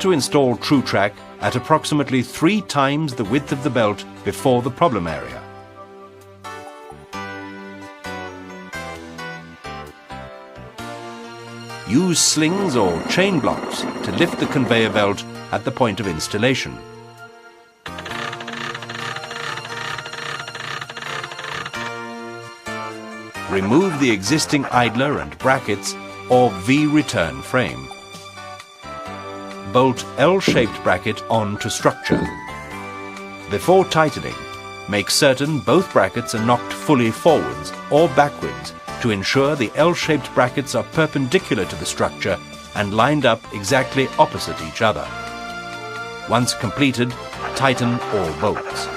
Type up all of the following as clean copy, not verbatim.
to install TrueTrack at approximately 3 times the width of the belt before the problem area. Use slings or chain blocks to lift the conveyor belt at the point of installation. Remove the existing idler and brackets or V-return frame. Bolt L-shaped bracket onto structure. Before tightening, make certain both brackets are knocked fully forwards or backwards to ensure the L-shaped brackets are perpendicular to the structure and lined up exactly opposite each other. Once completed, tighten all bolts.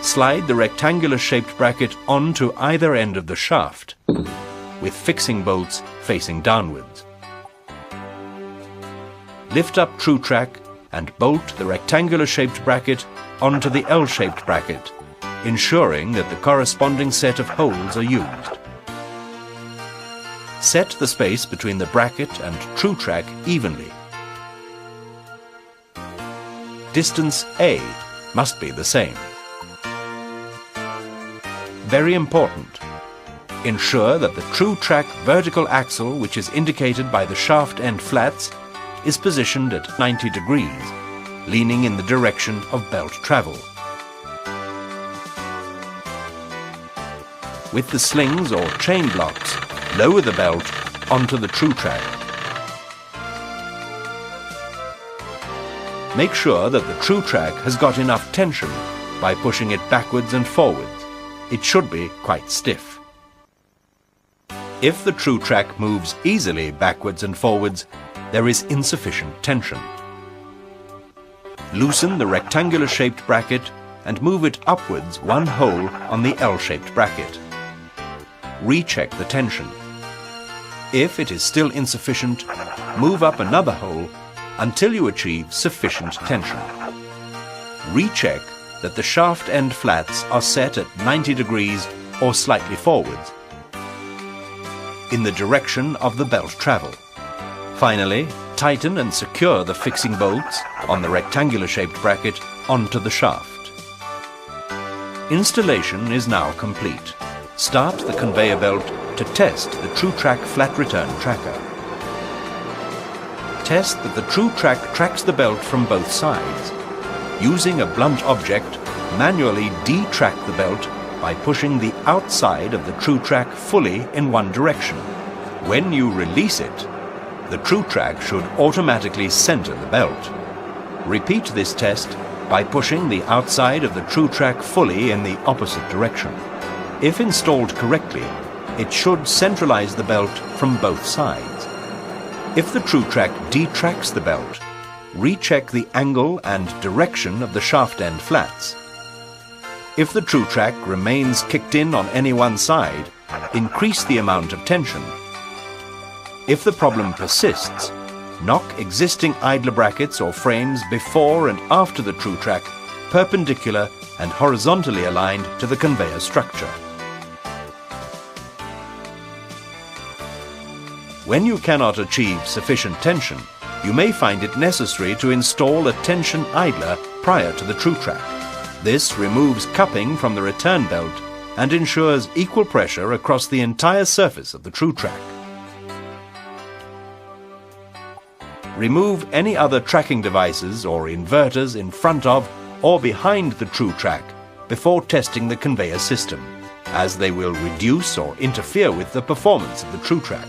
Slide the rectangular-shaped bracket onto either end of the shaft, with fixing bolts facing downwards. Lift up TrueTrack and bolt the rectangular-shaped bracket onto the L-shaped bracket, ensuring that the corresponding set of holes are used. Set the space between the bracket and TrueTrack evenly. Distance A must be the same. Very important. Ensure that the TrueTrack vertical axle, which is indicated by the shaft end flats, is positioned at 90 degrees, leaning in the direction of belt travel. With the slings or chain blocks, lower the belt onto the TrueTrack. Make sure that the TrueTrack has got enough tension by pushing it backwards and forwards. It should be quite stiff. If the TrueTrack moves easily backwards and forwards, there is insufficient tension. Loosen the rectangular-shaped bracket and move it upwards 1 hole on the L-shaped bracket. Recheck the tension. If it is still insufficient, move up another hole until you achieve sufficient tension. Recheck that the shaft end flats are set at 90 degrees or slightly forwards, in the direction of the belt travel. Finally, tighten and secure the fixing bolts on the rectangular-shaped bracket onto the shaft. Installation is now complete. Start the conveyor belt to test the TrueTrack flat return tracker. Test that the TrueTrack tracks the belt from both sides. Using a blunt object, manually detrack the belt by pushing the outside of the TrueTrack fully in one direction. When you release it, the TrueTrack should automatically center the belt. Repeat this test by pushing the outside of the TrueTrack fully in the opposite direction. If installed correctly, it should centralize the belt from both sides. If the TrueTrack detracks the belt, recheck the angle and direction of the shaft end flats. If the TrueTrack remains kicked in on any one side, increase the amount of tension. If the problem persists, knock existing idler brackets or frames before and after the TrueTrack perpendicular and horizontally aligned to the conveyor structure. When you cannot achieve sufficient tension, you may find it necessary to install a tension idler prior to the TrueTrack. This removes cupping from the return belt and ensures equal pressure across the entire surface of the TrueTrack. Remove any other tracking devices or inverters in front of or behind the TrueTrack before testing the conveyor system, as they will reduce or interfere with the performance of the TrueTrack.